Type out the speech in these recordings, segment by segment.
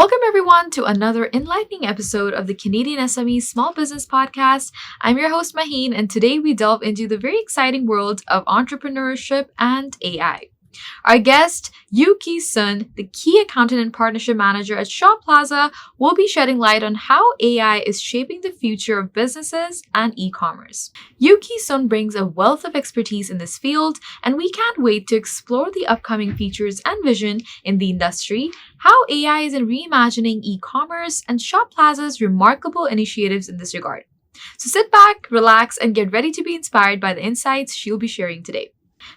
Welcome, everyone, to another enlightening episode of the Canadian SME Small Business Podcast. I'm your host, Maheen, and today we delve into the very exciting world of entrepreneurship and AI. Our guest, Yuki Sun, the Key Accountant and Partnership Manager at Shoplazza, will be shedding light on how AI is shaping the future of businesses and e-commerce. Yuki Sun brings a wealth of expertise in this field, and we can't wait to explore the upcoming features and vision in the industry, how AI is in reimagining e-commerce, and Shoplazza's remarkable initiatives in this regard. So sit back, relax, and get ready to be inspired by the insights she'll be sharing today.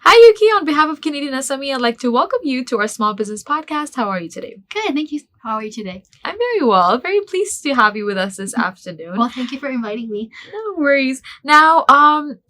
Hi, Yuki. On behalf of Canadian SME, I'd like to welcome you to our Small Business Podcast. How are you today? Good, thank you. How are you today? I'm very well. Very pleased to have you with us this afternoon. Well, thank you for inviting me. No worries. Now,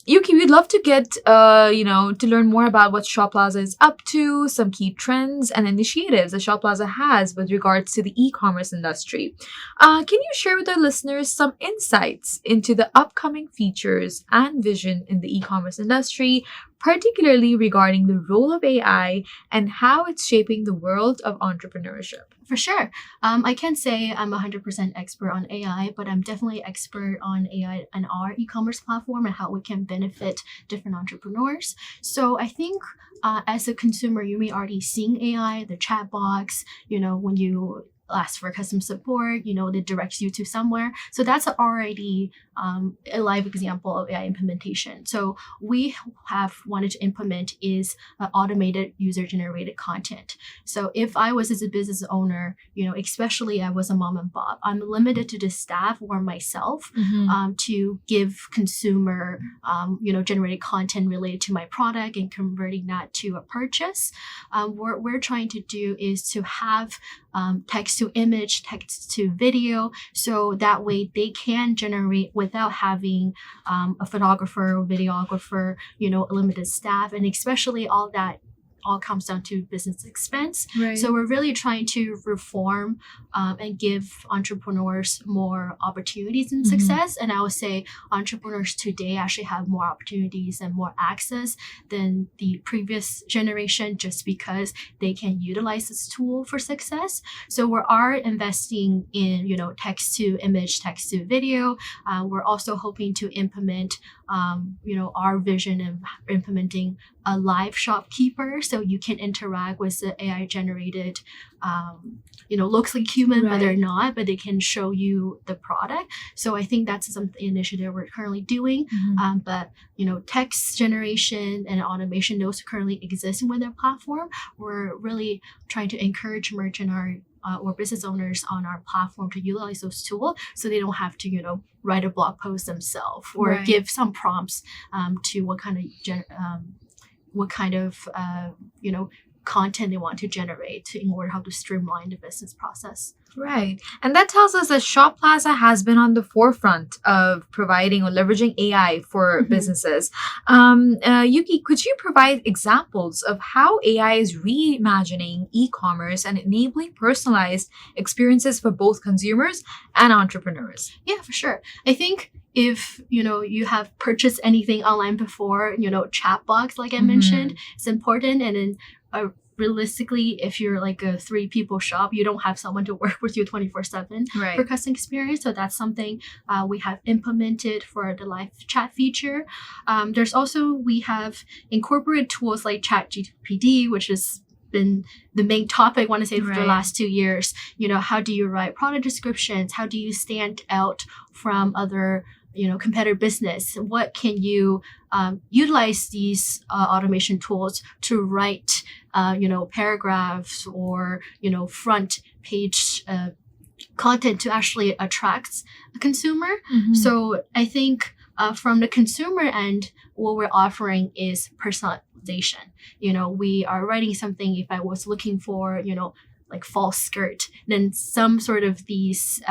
Yuki, we'd love to get, to learn more about what Shoplazza is up to, some key trends and initiatives that Shoplazza has with regards to the e-commerce industry. Can you share with our listeners some insights into the upcoming features and vision in the e-commerce industry, particularly regarding the role of AI and how it's shaping the world of entrepreneurship? For sure. I can't say I'm 100% expert on AI, but I'm definitely expert on AI and our e-commerce platform and how we can benefit different entrepreneurs. So I think as a consumer, you may already seeing AI, the chat box, when you ask for customer support, that directs you to somewhere. So that's already a live example of AI implementation. So we have wanted to implement is automated user-generated content. So if I was as a business owner, especially I was a mom and pop, I'm limited to the staff or myself to give consumer, generated content related to my product and converting that to a purchase. What we're trying to do is to have text to image, text to video, so that way they can generate without having a photographer or videographer, a limited staff, and especially all that all comes down to business expense. Right. So we're really trying to reform and give entrepreneurs more opportunities and success. And I would say entrepreneurs today actually have more opportunities and more access than the previous generation just because they can utilize this tool for success. So we are investing in, text to image, text to video. We're also hoping to implement, our vision of implementing a live shopkeeper, so you can interact with the AI generated, looks like human, but they're not, but they can show you the product. So I think that's some initiative we're currently doing. But text generation and automation, those currently exist within our platform. We're really trying to encourage merchant or business owners on our platform to utilize those tools so they don't have to, write a blog post themselves or give some prompts to what kind of content they want to generate in order how to streamline the business process. Right. And that tells us that Shoplazza has been on the forefront of providing or leveraging AI for businesses. Yuki, could you provide examples of how AI is reimagining e-commerce and enabling personalized experiences for both consumers and entrepreneurs? Yeah, for sure. I think if you have purchased anything online before, chat box like I mentioned, it's important. And then realistically, if you're like a 3-people shop, you don't have someone to work with you 24/7 for customer experience. So that's something we have implemented for the live chat feature. We have incorporated tools like ChatGPT, which has been the main topic, I want to say, for the last 2 years. How do you write product descriptions? How do you stand out from other competitor business? What can you utilize these automation tools to write, paragraphs or, front page content to actually attract a consumer? So I think from the consumer end, what we're offering is personalization. We are writing something. If I was looking for, like fall skirt, then some sort of these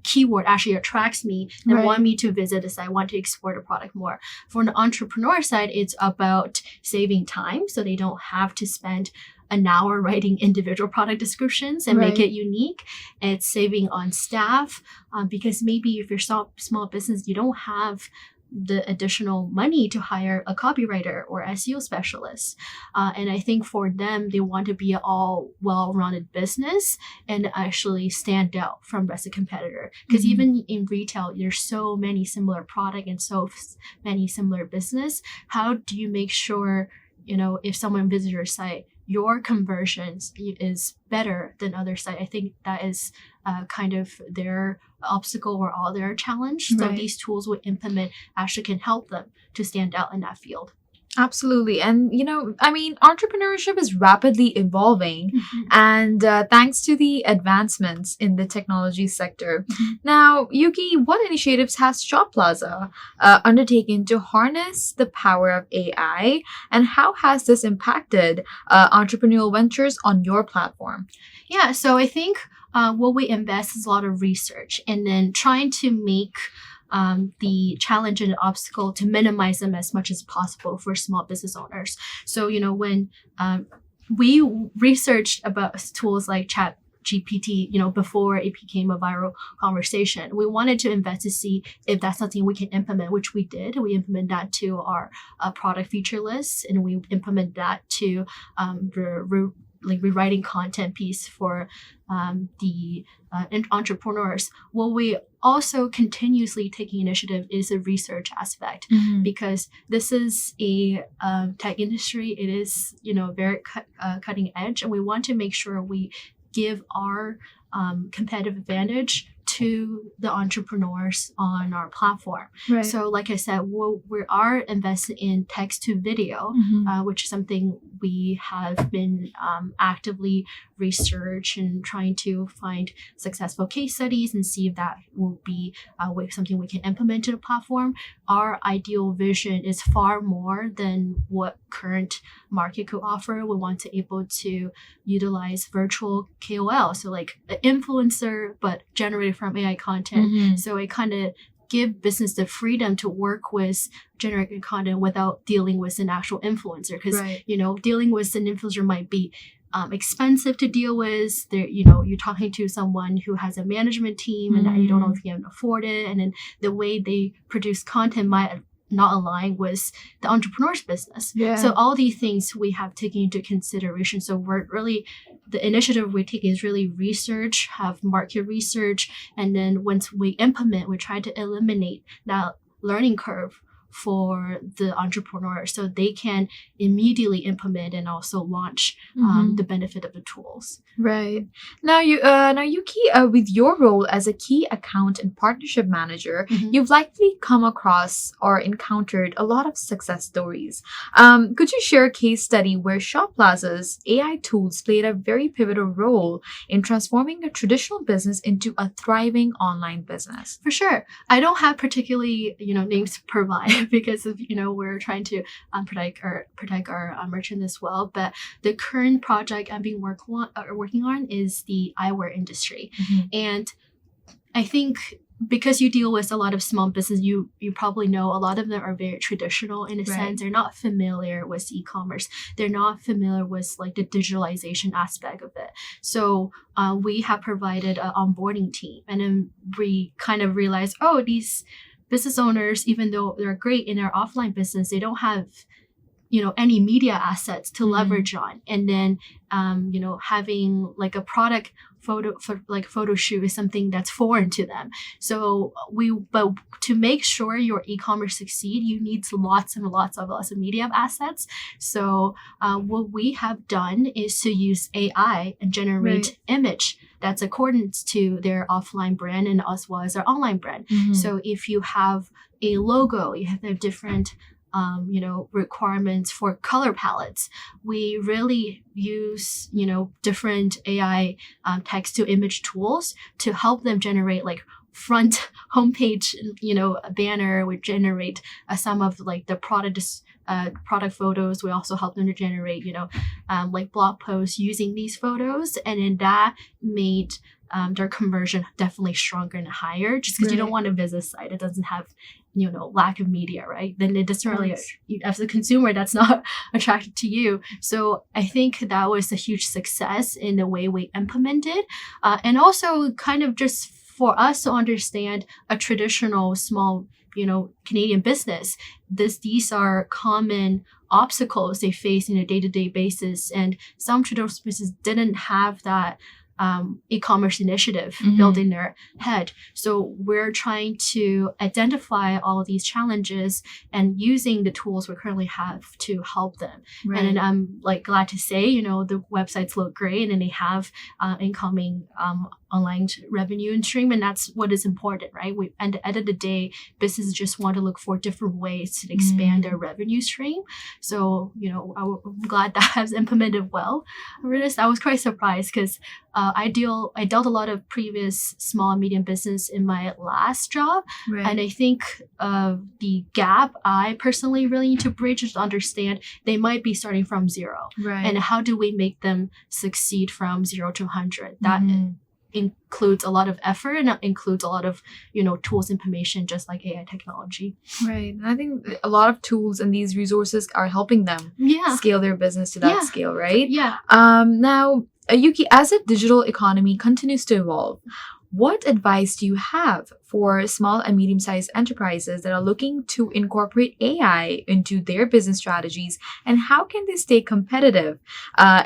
keyword actually attracts me and want me to visit this. I want to explore the product more. For the entrepreneur side, it's about saving time, so they don't have to spend an hour writing individual product descriptions and make it unique. It's saving on staff because maybe if you're small business, you don't have the additional money to hire a copywriter or SEO specialist. And I think for them, they want to be an all well-rounded business and actually stand out from rest of competitor. Because even in retail, there's so many similar product and so many similar business. How do you make sure, if someone visits your site, your conversions is better than other site? I think that is kind of their obstacle or all their challenge. So these tools we implement actually can help them to stand out in that field. Absolutely. And, entrepreneurship is rapidly evolving and thanks to the advancements in the technology sector. Now, Yuki, what initiatives has Shoplazza undertaken to harness the power of AI, and how has this impacted entrepreneurial ventures on your platform? Yeah, so I think what we invest is a lot of research and then trying to make the challenge and obstacle to minimize them as much as possible for small business owners. So, when we researched about tools like ChatGPT, before it became a viral conversation, we wanted to invest to see if that's something we can implement, which we did. We implement that to our product feature list, and we implement that to rewriting content piece for the entrepreneurs. What we also continuously taking initiative is the research aspect, because this is a tech industry. It is very cutting edge, and we want to make sure we give our competitive advantage to the entrepreneurs on our platform. Right. So like I said, we are invested in text to video, which is something we have been actively research and trying to find successful case studies and see if that will be something we can implement to the platform. Our ideal vision is far more than what current market could offer. We want to able to utilize virtual KOL, so like an influencer, but generated from AI content. So it kind of give business the freedom to work with generated content without dealing with an actual influencer, because dealing with an influencer might be expensive to deal with. There, you're talking to someone who has a management team and that you don't know if you can afford it, and then the way they produce content might not align with the entrepreneur's business. So all these things we have taken into consideration. So we're really, the initiative we take is really research, have market research, and then once we implement, we try to eliminate that learning curve for the entrepreneur so they can immediately implement and also launch the benefit of the tools. Right. Now, Yuki, with your role as a key account and partnership manager, you've likely come across or encountered a lot of success stories. Could you share a case study where Shoplazza's AI tools played a very pivotal role in transforming a traditional business into a thriving online business? For sure. I don't have particularly, names to provide because of, we're trying to protect our merchant as well. But the current project I'm being working on is the eyewear industry. And I think because you deal with a lot of small business, you probably know a lot of them are very traditional in a sense. They're not familiar with e-commerce. They're not familiar with like the digitalization aspect of it. So we have provided an onboarding team, and then we kind of realized, these business owners, even though they're great in their offline business, they don't have any media assets to leverage on. And then having like a product photo shoot is something that's foreign to them. So but to make sure your e-commerce succeed, you need lots and lots of media assets. So what we have done is to use AI and generate image that's accordance to their offline brand and as well as their online brand. So if you have a logo, you have different requirements for color palettes. We really use, different AI text to image tools to help them generate like front homepage, a banner. We generate some of like the product photos. We also help them to generate, like blog posts using these photos. And then that made their conversion definitely stronger and higher, just because you don't want to visit a site that doesn't have lack of media, right? Then it doesn't really, as a consumer, that's not attracted to you. So I think that was a huge success in the way we implemented, and also kind of just for us to understand a traditional small Canadian business, these are common obstacles they face in a day-to-day basis, and some traditional businesses didn't have that e-commerce initiative built in their head. So we're trying to identify all of these challenges and using the tools we currently have to help them. Right. And then I'm like glad to say, the websites look great and they have incoming online revenue and stream, and that's what is important, right? At the end of the day, businesses just want to look for different ways to expand their revenue stream. So, I'm glad that has implemented well. I was quite surprised because I dealt a lot of previous small and medium business in my last job. Right. And I think the gap I personally really need to bridge is to understand they might be starting from zero. Right. And how do we make them succeed from 0 to 100? That includes a lot of effort and includes a lot of, tools, information, just like AI technology. Right. And I think a lot of tools and these resources are helping them scale their business to that scale, right? Yeah. Now, Yuki, as the digital economy continues to evolve, what advice do you have for small and medium-sized enterprises that are looking to incorporate AI into their business strategies, and how can they stay competitive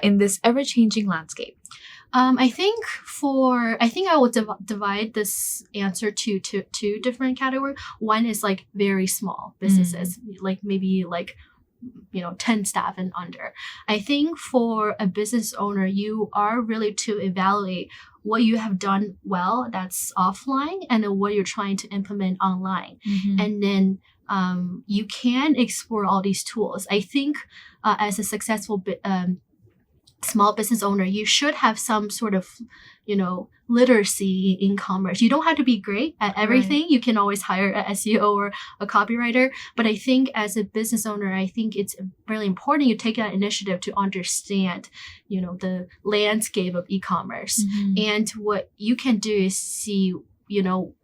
in this ever-changing landscape? I think I will divide this answer to two different categories. One is like very small businesses, like maybe 10 staff and under. I think for a business owner, you are really to evaluate what you have done well that's offline and then what you're trying to implement online. And then you can explore all these tools. I think as a successful small business owner, you should have some sort of, literacy in commerce. You don't have to be great at everything. Right. You can always hire an SEO or a copywriter. But I think as a business owner, I think it's really important you take that initiative to understand, the landscape of e-commerce. And what you can do is see,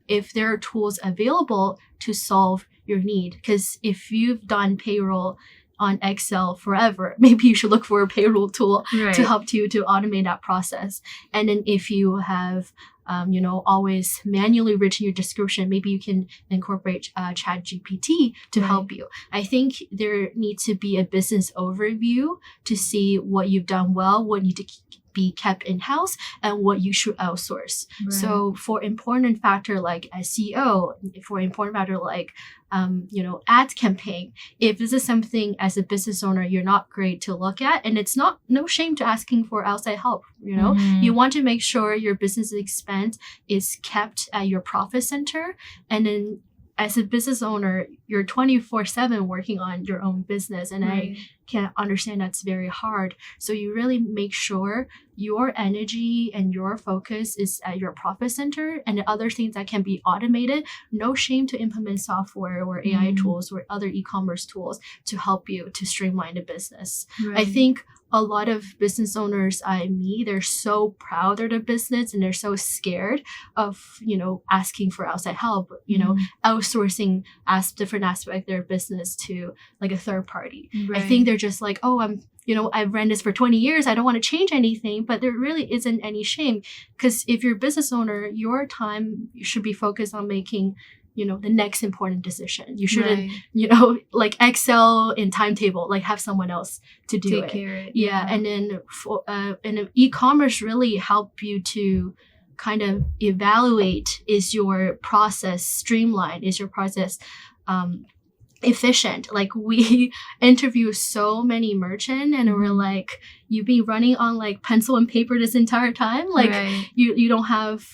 if there are tools available to solve your need. Because if you've done payroll on Excel forever, maybe you should look for a payroll tool to help you to automate that process. And then if you have, always manually written your description, maybe you can incorporate ChatGPT to help you. I think there needs to be a business overview to see what you've done well, what need to be kept in-house, and what you should outsource. Right. So for important factor like SEO, for important factor like ad campaign, if this is something as a business owner you're not great to look at, and it's no shame to asking for outside help. You want to make sure your business expense is kept at your profit center, and then as a business owner, you're 24/7 working on your own business, and I can understand that's very hard. So you really make sure your energy and your focus is at your profit center, and the other things that can be automated. No shame to implement software or AI tools or other e-commerce tools to help you to streamline the business. I think a lot of business owners I meet, they're so proud of their business and they're so scared of, asking for outside help, outsourcing different aspects of their business to like a third party. I think they're just like, I've ran this for 20 years. I don't want to change anything, but there really isn't any shame, because if you're a business owner, your time should be focused on making the next important decision. You shouldn't, like Excel and timetable, like have someone else to do Take care of it. Yeah. And then and e-commerce really help you to kind of evaluate, is your process streamlined? Is your process efficient? Like we interview so many merchants and we're like, you've been running on like pencil and paper this entire time. Like you don't have,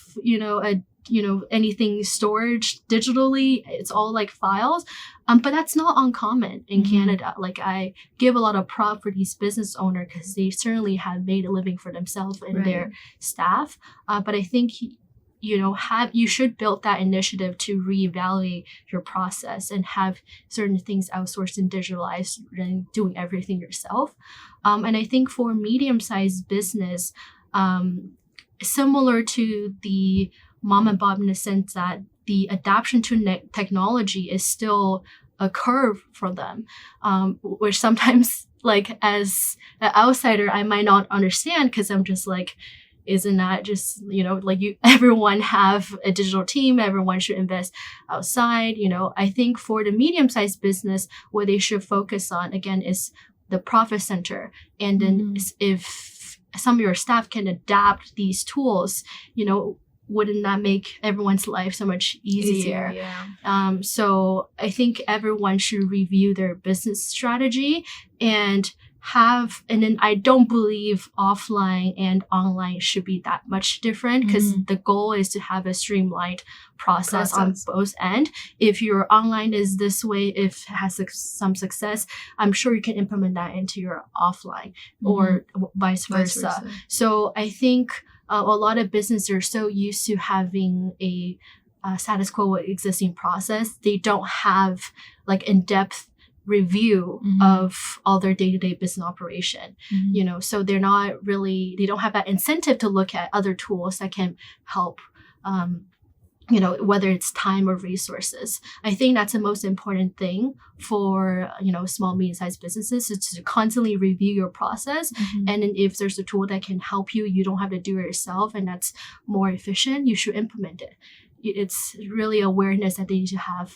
anything storage digitally. It's all like files. But that's not uncommon in Canada. Like I give a lot of prop for these business owners because they certainly have made a living for themselves and their staff. But I think you should build that initiative to reevaluate your process and have certain things outsourced and digitalized than doing everything yourself. And I think for medium-sized business, similar to the mom and pop in the sense that the adaptation to technology is still a curve for them, which sometimes like as an outsider, I might not understand because I'm just like, isn't that just, like everyone have a digital team, everyone should invest outside. I think for the medium-sized business, what they should focus on again is the profit center. And then if some of your staff can adapt these tools, wouldn't that make everyone's life so much easier? Yeah. So I think everyone should review their business strategy and then I don't believe offline and online should be that much different, because the goal is to have a streamlined process on both ends. If your online is this way, if it has some success, I'm sure you can implement that into your offline or vice versa. So I think a lot of businesses are so used to having a status quo existing process. They don't have like in-depth review of all their day-to-day business operation, so they don't have that incentive to look at other tools that can help, whether it's time or resources. I think that's the most important thing for, small, medium-sized businesses, is to constantly review your process. And then if there's a tool that can help you, you don't have to do it yourself, and that's more efficient, you should implement it. It's really awareness that they need to have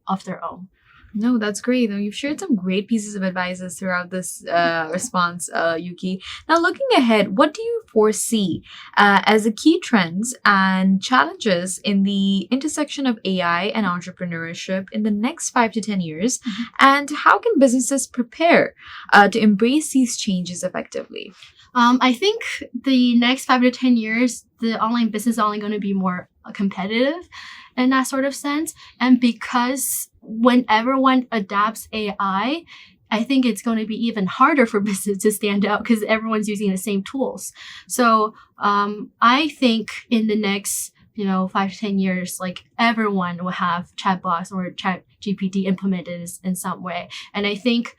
of their own. No, that's great. You've shared some great pieces of advices throughout this response, Yuki. Now, looking ahead, what do you foresee as the key trends and challenges in the intersection of AI and entrepreneurship in the next 5 to 10 years? And how can businesses prepare to embrace these changes effectively? I think the next 5 to 10 years, the online business is only going to be more competitive in that sort of sense. And because when everyone adapts AI, I think it's going to be even harder for business to stand out because everyone's using the same tools. So I think in the next 5 to 10 years, like everyone will have chatbots or chat GPT implemented in some way. And I think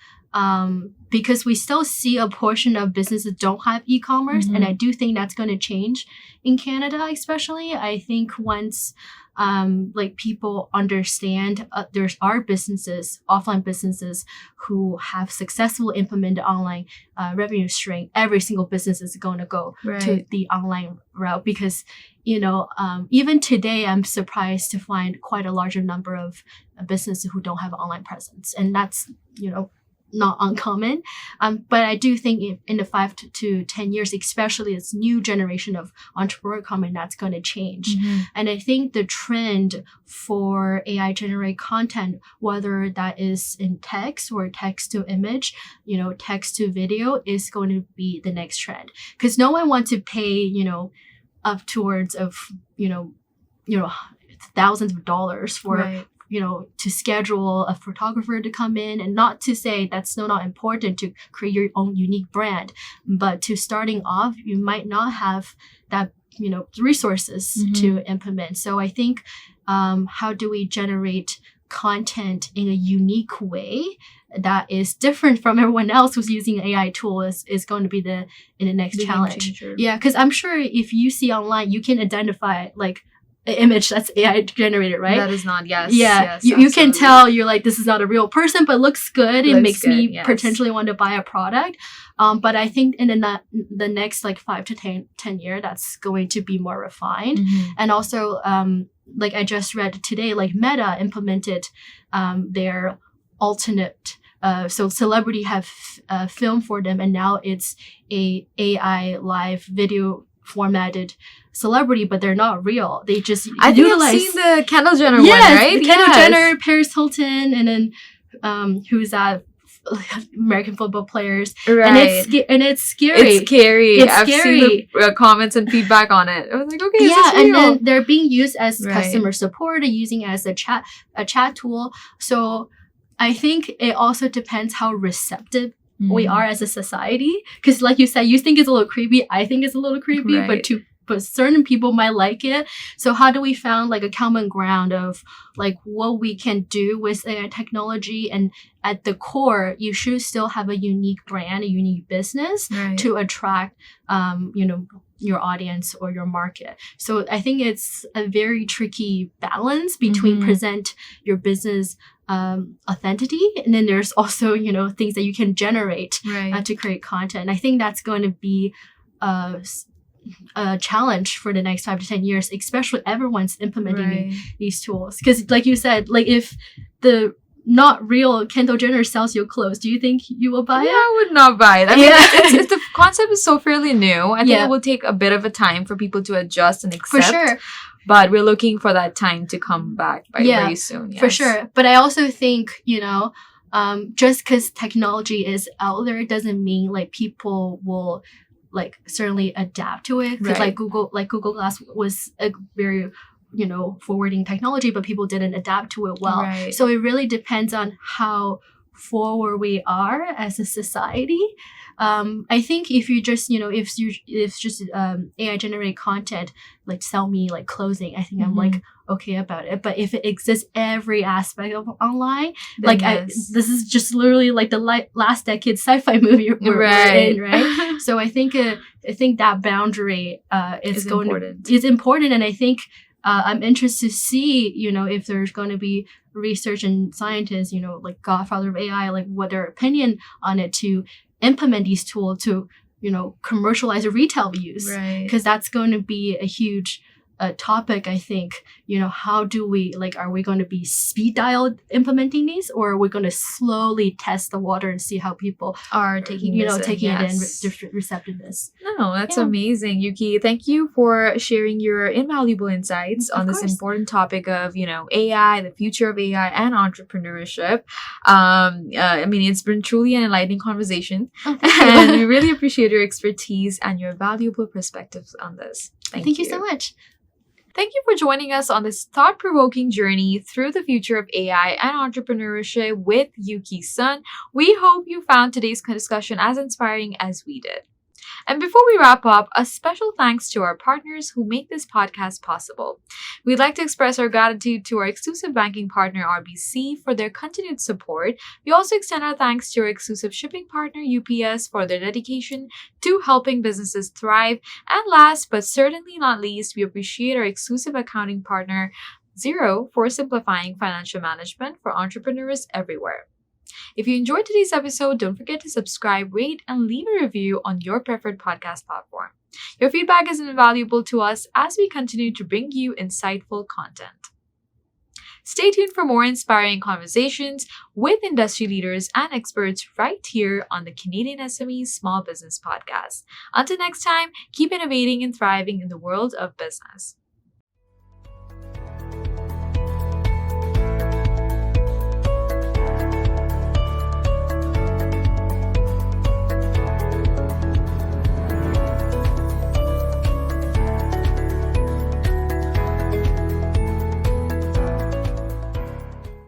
because we still see a portion of businesses don't have e-commerce, and I do think that's going to change in Canada, especially. I think once people understand there are businesses, offline businesses, who have successfully implemented online revenue stream, every single business is going to go to the online route, because even today I'm surprised to find quite a larger number of businesses who don't have an online presence, and that's not uncommon. But I do think in the 5 to 10 years, especially this new generation of entrepreneur coming, that's going to change. And I think the trend for AI generated content, whether that is in text or text to image, text to video, is going to be the next trend, because no one wants to pay, up towards of, thousands of dollars for to schedule a photographer to come in. And not to say that's still not important to create your own unique brand, but to starting off, you might not have that, resources to implement. So I think how do we generate content in a unique way that is different from everyone else who's using AI tools is going to be the next challenge. Yeah, because I'm sure if you see online, you can identify like image that's AI generated, right? That is not, yes. Yeah, you can tell you're like, this is not a real person, but looks good. It makes me potentially want to buy a product. But I think in the next 5 to 10 years, that's going to be more refined. And also, like I just read today, like Meta implemented their alternate. So celebrity have filmed for them, and now it's a AI live video formatted celebrity, but they're not real. They just I think I've seen the Kendall Jenner one, right? Kendall Jenner, Paris Hilton, and then who's that? American football players, and it's scary. It's scary. I've seen the comments and feedback on it. I was like, okay, is this real? And then they're being used as customer support, or using it as a chat tool. So I think it also depends how receptive we are as a society, because like you said, you think it's a little creepy, I think it's a little creepy, but certain people might like it. So how do we find a common ground of what we can do with AI technology? And at the core, you should still have a unique brand, a unique business to attract your audience or your market. So I think it's a very tricky balance between present your business authenticity, and then there's also things that you can generate to create content. And I think that's going to be challenge for the next 5 to 10 years, especially everyone's implementing Right. these tools. Because like you said, like if the not real Kendall Jenner sells you clothes, do you think you will buy Yeah, it? I would not buy it. I mean, it's the concept is so fairly new. I think Yeah. it will take a bit of a time for people to adjust and For accept. sure. But we're looking for that time to come back by Yeah, very soon. For yes. sure. But I also think, just because technology is out there doesn't mean like people will like certainly adapt to it. Because Right. Google Glass was a very forwarding technology, but people didn't adapt to it well. Right. So it really depends on how forward we are as a society. I think if you just if just AI generated content like sell me like clothing, I think I'm Mhm. like okay about it. But if it exists every aspect of online, Then like yes. this is just literally like the last decade sci-fi movie we're in, right? So I think that boundary Is important. is important, and I think I'm interested to see if there's going to be research and scientists, like Godfather of AI, like what their opinion on it to implement these tools to commercialize or retail use, Right. because that's going to be a huge topic. I think how do we are we going to be speed dial implementing these, or are we going to slowly test the water and see how people Are taking this in, taking yes. it in receptiveness. No, that's Yeah. amazing, Yuki. Thank you for sharing your invaluable insights Of on this course. important topic of, AI, the future of AI and entrepreneurship. I mean, it's been truly an enlightening conversation, Oh, thank and we you. really appreciate your expertise and your valuable perspectives on this. Thank you so much. Thank you for joining us on this thought-provoking journey through the future of AI and entrepreneurship with Yuki Sun. We hope you found today's discussion as inspiring as we did. And before we wrap up, a special thanks to our partners who make this podcast possible. We'd like to express our gratitude to our exclusive banking partner, RBC, for their continued support. We also extend our thanks to our exclusive shipping partner, UPS, for their dedication to helping businesses thrive. And last but certainly not least, we appreciate our exclusive accounting partner, Xero, for simplifying financial management for entrepreneurs everywhere. If you enjoyed today's episode, don't forget to subscribe, rate, and leave a review on your preferred podcast platform. Your feedback is invaluable to us as we continue to bring you insightful content. Stay tuned for more inspiring conversations with industry leaders and experts right here on the Canadian SME Small Business Podcast. Until next time, keep innovating and thriving in the world of business.